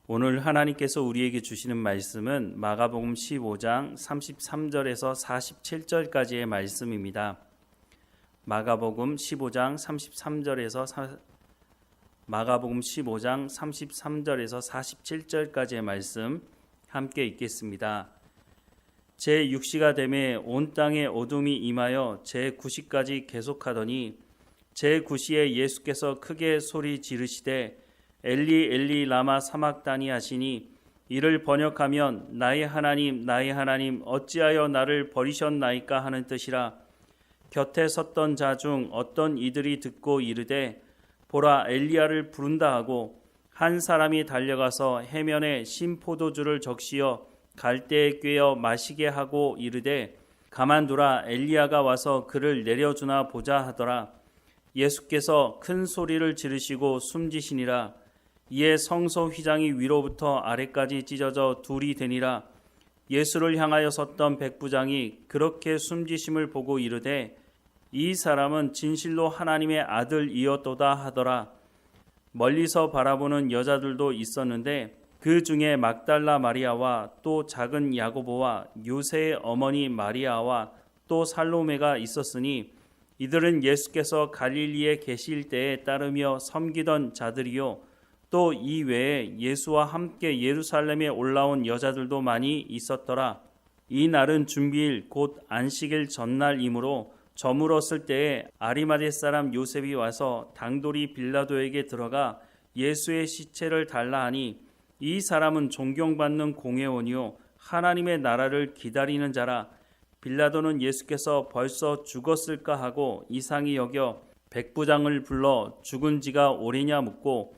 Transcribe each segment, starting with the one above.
오늘 하나님께서 우리에게 주시는 말씀은 마가복음 15장 33절에서 47절까지의 말씀입니다. 마가복음 15장 33절에서 47절까지의 말씀 함께 읽겠습니다. 제6시가 되매 온 땅에 어둠이 임하여 제9시까지 계속하더니 제9시에 예수께서 크게 소리 지르시되 엘리 엘리 라마 사막다니 하시니 이를 번역하면 나의 하나님 어찌하여 나를 버리셨나이까 하는 뜻이라. 곁에 섰던 자 중 어떤 이들이 듣고 이르되 보라 엘리야를 부른다 하고 한 사람이 달려가서 해면에 신 포도주를 적시어 갈대에 꿰어 마시게 하고 이르되 가만두라 엘리야가 와서 그를 내려주나 보자 하더라. 예수께서 큰 소리를 지르시고 숨지시니라. 이에 성소 휘장이 위로부터 아래까지 찢어져 둘이 되니라. 예수를 향하여 섰던 백부장이 그렇게 숨지심을 보고 이르되 이 사람은 진실로 하나님의 아들이었도다 하더라. 멀리서 바라보는 여자들도 있었는데 그 중에 막달라 마리아와 또 작은 야고보와 요새의 어머니 마리아와 또 살로메가 있었으니 이들은 예수께서 갈릴리에 계실 때에 따르며 섬기던 자들이요 또 이 외에 예수와 함께 예루살렘에 올라온 여자들도 많이 있었더라. 이 날은 준비일 곧 안식일 전날이므로 저물었을 때에 아리마대 사람 요셉이 와서 당돌이 빌라도에게 들어가 예수의 시체를 달라 하니 이 사람은 존경받는 공회원이요 하나님의 나라를 기다리는 자라. 빌라도는 예수께서 벌써 죽었을까 하고 이상히 여겨 백부장을 불러 죽은 지가 오래냐 묻고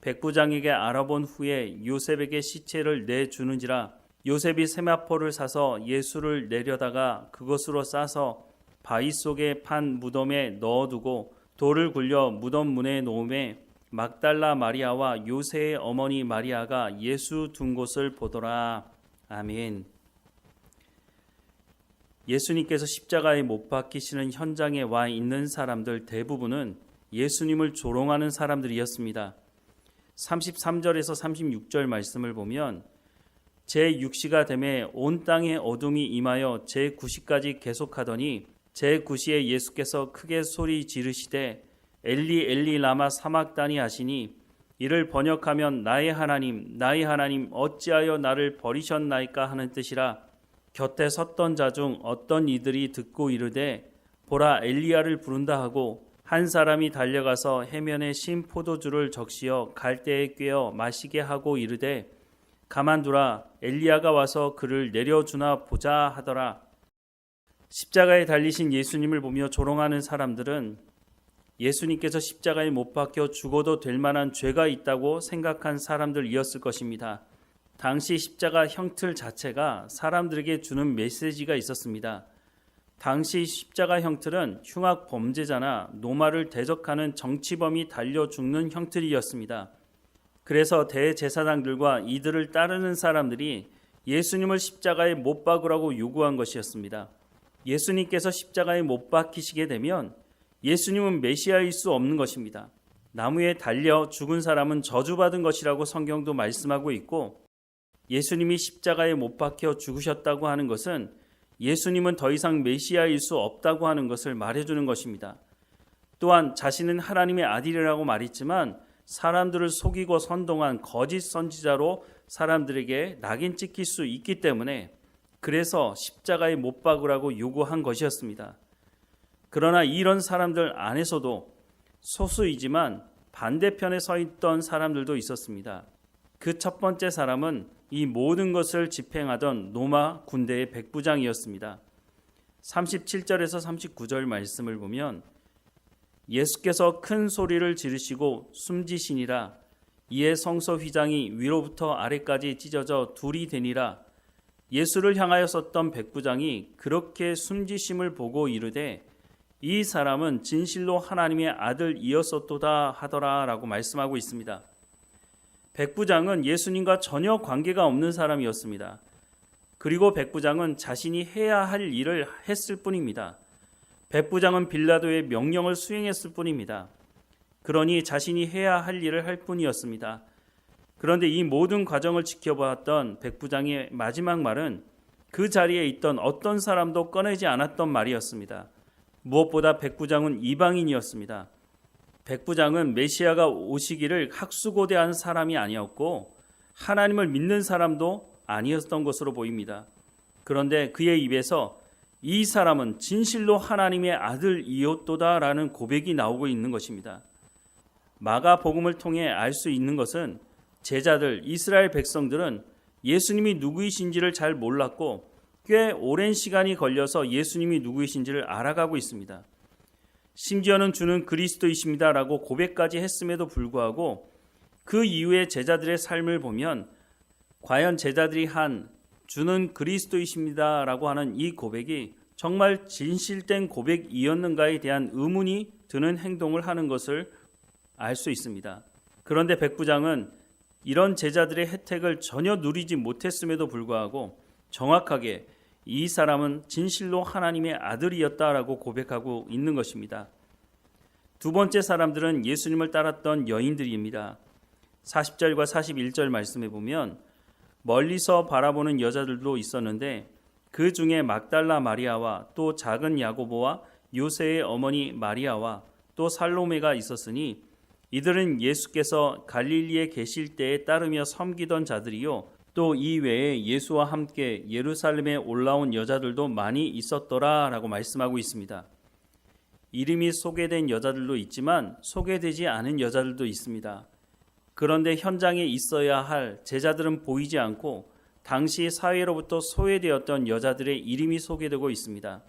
백부장에게 알아본 후에 요셉에게 시체를 내주는지라. 요셉이 세마포를 사서 예수를 내려다가 그것으로 싸서 바위 속에 판 무덤에 넣어두고 돌을 굴려 무덤 문에 놓음에 막달라 마리아와 요새의 어머니 마리아가 예수 둔 곳을 보더라. 아멘. 예수님께서 십자가에 못 박히시는 현장에 와 있는 사람들 대부분은 예수님을 조롱하는 사람들이었습니다. 33절에서 36절 말씀을 보면 제6시가 되매 온 땅에 어둠이 임하여 제9시까지 계속하더니 제9시에 예수께서 크게 소리 지르시되 엘리 엘리 라마 사막다니 하시니 이를 번역하면 나의 하나님 어찌하여 나를 버리셨나이까 하는 뜻이라. 곁에 섰던 자 중 어떤 이들이 듣고 이르되 보라 엘리야를 부른다 하고 한 사람이 달려가서 해면에 신 포도주를 적시어 갈대에 꿰어 마시게 하고 이르되 가만두라 엘리야가 와서 그를 내려주나 보자 하더라. 십자가에 달리신 예수님을 보며 조롱하는 사람들은 예수님께서 십자가에 못 박혀 죽어도 될 만한 죄가 있다고 생각한 사람들이었을 것입니다. 당시 십자가 형틀 자체가 사람들에게 주는 메시지가 있었습니다. 당시 십자가 형틀은 흉악 범죄자나 노마를 대적하는 정치범이 달려 죽는 형틀이었습니다. 그래서 대제사장들과 이들을 따르는 사람들이 예수님을 십자가에 못 박으라고 요구한 것이었습니다. 예수님께서 십자가에 못 박히시게 되면 예수님은 메시아일 수 없는 것입니다. 나무에 달려 죽은 사람은 저주받은 것이라고 성경도 말씀하고 있고 예수님이 십자가에 못 박혀 죽으셨다고 하는 것은 예수님은 더 이상 메시아일 수 없다고 하는 것을 말해주는 것입니다. 또한 자신은 하나님의 아들이라고 말했지만 사람들을 속이고 선동한 거짓 선지자로 사람들에게 낙인 찍힐 수 있기 때문에 그래서 십자가에 못 박으라고 요구한 것이었습니다. 그러나 이런 사람들 안에서도 소수이지만 반대편에 서 있던 사람들도 있었습니다. 그 첫 번째 사람은 이 모든 것을 집행하던 로마 군대의 백부장이었습니다. 37절에서 39절 말씀을 보면 예수께서 큰 소리를 지르시고 숨지시니라. 이에 성소 휘장이 위로부터 아래까지 찢어져 둘이 되니라. 예수를 향하여 섰던 백부장이 그렇게 숨지심을 보고 이르되 이 사람은 진실로 하나님의 아들이었었도다 하더라 라고 말씀하고 있습니다. 백부장은 예수님과 전혀 관계가 없는 사람이었습니다. 그리고 백부장은 자신이 해야 할 일을 했을 뿐입니다. 백부장은 빌라도의 명령을 수행했을 뿐입니다. 그러니 자신이 해야 할 일을 할 뿐이었습니다. 그런데 이 모든 과정을 지켜보았던 백부장의 마지막 말은 그 자리에 있던 어떤 사람도 꺼내지 않았던 말이었습니다. 무엇보다 백부장은 이방인이었습니다. 백부장은 메시아가 오시기를 학수고대한 사람이 아니었고 하나님을 믿는 사람도 아니었던 것으로 보입니다. 그런데 그의 입에서 이 사람은 진실로 하나님의 아들이었도다라는 고백이 나오고 있는 것입니다. 마가복음을 통해 알 수 있는 것은 제자들, 이스라엘 백성들은 예수님이 누구이신지를 잘 몰랐고 꽤 오랜 시간이 걸려서 예수님이 누구이신지를 알아가고 있습니다. 심지어는 주는 그리스도이십니다라고 고백까지 했음에도 불구하고 그 이후에 제자들의 삶을 보면 과연 제자들이 한 주는 그리스도이십니다라고 하는 이 고백이 정말 진실된 고백이었는가에 대한 의문이 드는 행동을 하는 것을 알 수 있습니다. 그런데 백부장은 이런 제자들의 혜택을 전혀 누리지 못했음에도 불구하고 정확하게 이 사람은 진실로 하나님의 아들이었다라고 고백하고 있는 것입니다. 두 번째 사람들은 예수님을 따랐던 여인들입니다. 40절과 41절 말씀에 보면 멀리서 바라보는 여자들도 있었는데 그 중에 막달라 마리아와 또 작은 야고보와 요새의 어머니 마리아와 또 살로메가 있었으니 이들은 예수께서 갈릴리에 계실 때에 따르며 섬기던 자들이요 또 이 외에 예수와 함께 예루살렘에 올라온 여자들도 많이 있었더라라고 말씀하고 있습니다. 이름이 소개된 여자들도 있지만 소개되지 않은 여자들도 있습니다. 그런데 현장에 있어야 할 제자들은 보이지 않고 당시 사회로부터 소외되었던 여자들의 이름이 소개되고 있습니다.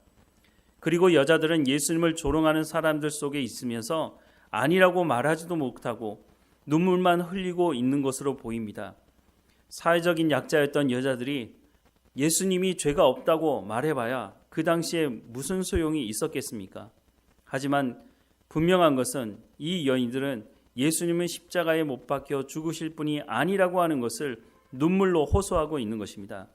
그리고 여자들은 예수님을 조롱하는 사람들 속에 있으면서 아니라고 말하지도 못하고 눈물만 흘리고 있는 것으로 보입니다. 사회적인 약자였던 여자들이 예수님이 죄가 없다고 말해봐야 그 당시에 무슨 소용이 있었겠습니까? 하지만 분명한 것은 이 여인들은 예수님은 십자가에 못 박혀 죽으실 분이 아니라고 하는 것을 눈물로 호소하고 있는 것입니다.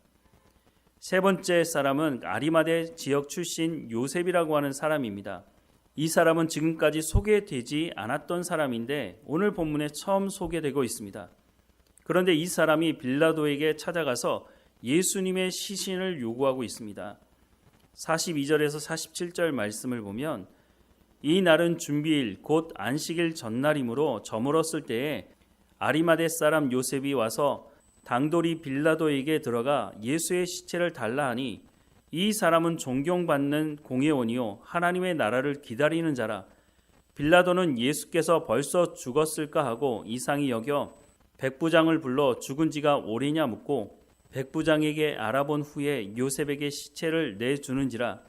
세 번째 사람은 아리마대 지역 출신 요셉이라고 하는 사람입니다. 이 사람은 지금까지 소개되지 않았던 사람인데 오늘 본문에 처음 소개되고 있습니다. 그런데 이 사람이 빌라도에게 찾아가서 예수님의 시신을 요구하고 있습니다. 42절에서 47절 말씀을 보면 이 날은 준비일 곧 안식일 전날이므로 저물었을 때에 아리마대 사람 요셉이 와서 당돌이 빌라도에게 들어가 예수의 시체를 달라 하니 이 사람은 존경받는 공회원이요 하나님의 나라를 기다리는 자라. 빌라도는 예수께서 벌써 죽었을까 하고 이상히 여겨 백부장을 불러 죽은 지가 오래냐 묻고 백부장에게 알아본 후에 요셉에게 시체를 내주는지라.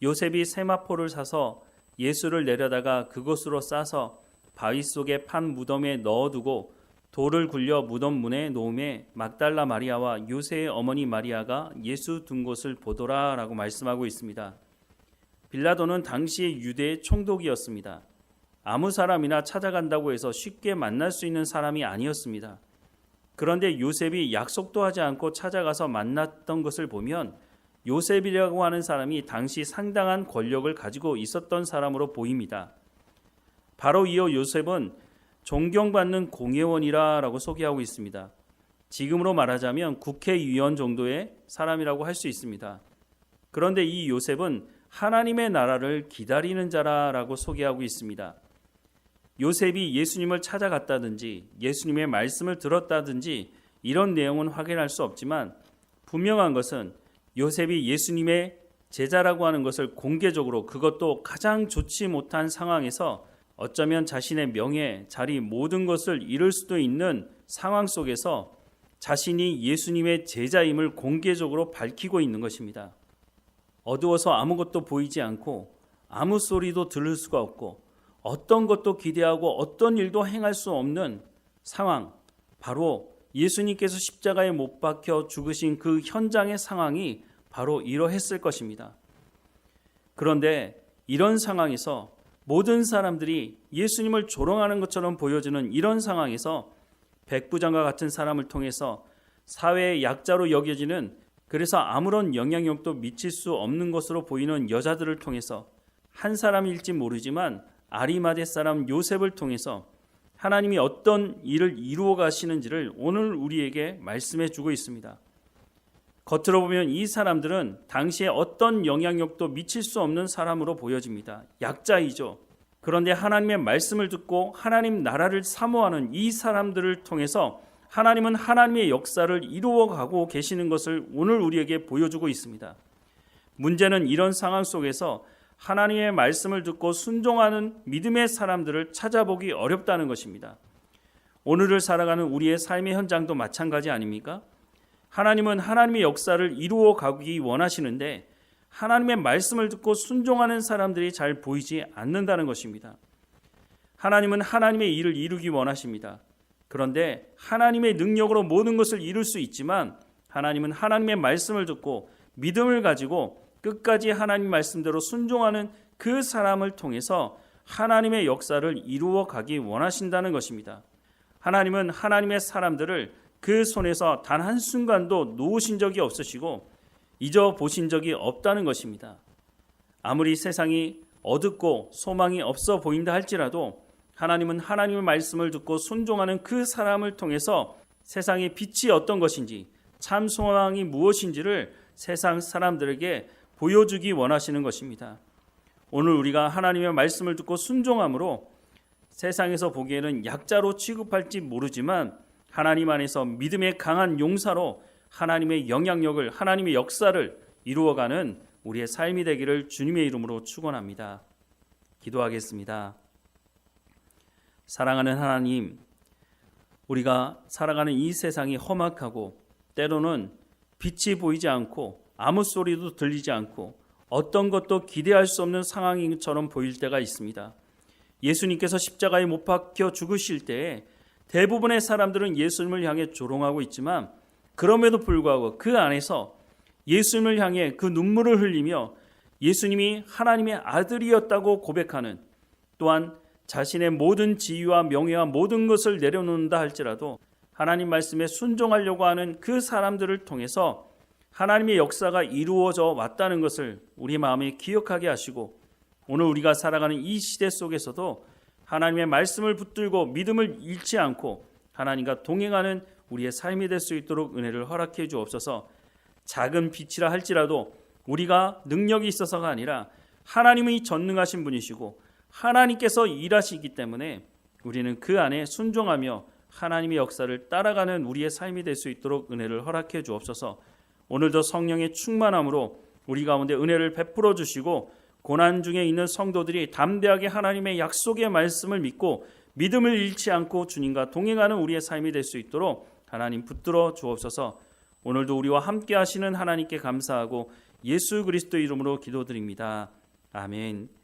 요셉이 세마포를 사서 예수를 내려다가 그곳으로 싸서 바위 속에 판 무덤에 넣어두고 돌을 굴려 무덤 문에 놓음에 막달라 마리아와 요새의 어머니 마리아가 예수 둔 곳을 보더라 라고 말씀하고 있습니다. 빌라도는 당시의 유대의 총독이었습니다. 아무 사람이나 찾아간다고 해서 쉽게 만날 수 있는 사람이 아니었습니다. 그런데 요셉이 약속도 하지 않고 찾아가서 만났던 것을 보면 요셉이라고 하는 사람이 당시 상당한 권력을 가지고 있었던 사람으로 보입니다. 바로 이어 요셉은 존경받는 공회원이라고 소개하고 있습니다. 지금으로 말하자면 국회의원 정도의 사람이라고 할 수 있습니다. 그런데 이 요셉은 하나님의 나라를 기다리는 자라고 소개하고 있습니다. 요셉이 예수님을 찾아갔다든지 예수님의 말씀을 들었다든지 이런 내용은 확인할 수 없지만 분명한 것은 요셉이 예수님의 제자라고 하는 것을 공개적으로 그것도 가장 좋지 못한 상황에서 어쩌면 자신의 명예, 자리 모든 것을 잃을 수도 있는 상황 속에서 자신이 예수님의 제자임을 공개적으로 밝히고 있는 것입니다. 어두워서 아무것도 보이지 않고 아무 소리도 들을 수가 없고 어떤 것도 기대하고 어떤 일도 행할 수 없는 상황, 바로 예수님께서 십자가에 못 박혀 죽으신 그 현장의 상황이 바로 이러했을 것입니다. 그런데 이런 상황에서 모든 사람들이 예수님을 조롱하는 것처럼 보여지는 이런 상황에서 백부장과 같은 사람을 통해서 사회의 약자로 여겨지는, 그래서 아무런 영향력도 미칠 수 없는 것으로 보이는 여자들을 통해서 한 사람일지 모르지만 아리마대 사람 요셉을 통해서 하나님이 어떤 일을 이루어 가시는지를 오늘 우리에게 말씀해 주고 있습니다. 겉으로 보면 이 사람들은 당시에 어떤 영향력도 미칠 수 없는 사람으로 보여집니다. 약자이죠. 그런데 하나님의 말씀을 듣고 하나님 나라를 사모하는 이 사람들을 통해서 하나님은 하나님의 역사를 이루어가고 계시는 것을 오늘 우리에게 보여주고 있습니다. 문제는 이런 상황 속에서 하나님의 말씀을 듣고 순종하는 믿음의 사람들을 찾아보기 어렵다는 것입니다. 오늘을 살아가는 우리의 삶의 현장도 마찬가지 아닙니까? 하나님은 하나님의 역사를 이루어 가기 원하시는데 하나님의 말씀을 듣고 순종하는 사람들이 잘 보이지 않는다는 것입니다. 하나님은 하나님의 일을 이루기 원하십니다. 그런데 하나님의 능력으로 모든 것을 이룰 수 있지만 하나님은 하나님의 말씀을 듣고 믿음을 가지고 끝까지 하나님 말씀대로 순종하는 그 사람을 통해서 하나님의 역사를 이루어 가기 원하신다는 것입니다. 하나님은 하나님의 사람들을 그 손에서 단 한순간도 놓으신 적이 없으시고 잊어보신 적이 없다는 것입니다. 아무리 세상이 어둡고 소망이 없어 보인다 할지라도 하나님은 하나님의 말씀을 듣고 순종하는 그 사람을 통해서 세상의 빛이 어떤 것인지 참 소망이 무엇인지를 세상 사람들에게 보여주기 원하시는 것입니다. 오늘 우리가 하나님의 말씀을 듣고 순종함으로 세상에서 보기에는 약자로 취급할지 모르지만 하나님 안에서 믿음의 강한 용사로 하나님의 영향력을, 하나님의 역사를 이루어가는 우리의 삶이 되기를 주님의 이름으로 축원합니다. 기도하겠습니다. 사랑하는 하나님, 우리가 살아가는 이 세상이 험악하고 때로는 빛이 보이지 않고 아무 소리도 들리지 않고 어떤 것도 기대할 수 없는 상황처럼 보일 때가 있습니다. 예수님께서 십자가에 못 박혀 죽으실 때에 대부분의 사람들은 예수님을 향해 조롱하고 있지만 그럼에도 불구하고 그 안에서 예수님을 향해 그 눈물을 흘리며 예수님이 하나님의 아들이었다고 고백하는, 또한 자신의 모든 지위와 명예와 모든 것을 내려놓는다 할지라도 하나님 말씀에 순종하려고 하는 그 사람들을 통해서 하나님의 역사가 이루어져 왔다는 것을 우리 마음에 기억하게 하시고 오늘 우리가 살아가는 이 시대 속에서도 하나님의 말씀을 붙들고 믿음을 잃지 않고 하나님과 동행하는 우리의 삶이 될 수 있도록 은혜를 허락해 주옵소서. 작은 빛이라 할지라도 우리가 능력이 있어서가 아니라 하나님이 전능하신 분이시고 하나님께서 일하시기 때문에 우리는 그 안에 순종하며 하나님의 역사를 따라가는 우리의 삶이 될 수 있도록 은혜를 허락해 주옵소서. 오늘도 성령의 충만함으로 우리 가운데 은혜를 베풀어 주시고 고난 중에 있는 성도들이 담대하게 하나님의 약속의 말씀을 믿고 믿음을 잃지 않고 주님과 동행하는 우리의 삶이 될 수 있도록 하나님 붙들어 주옵소서. 오늘도 우리와 함께 하시는 하나님께 감사하고 예수 그리스도 이름으로 기도드립니다. 아멘.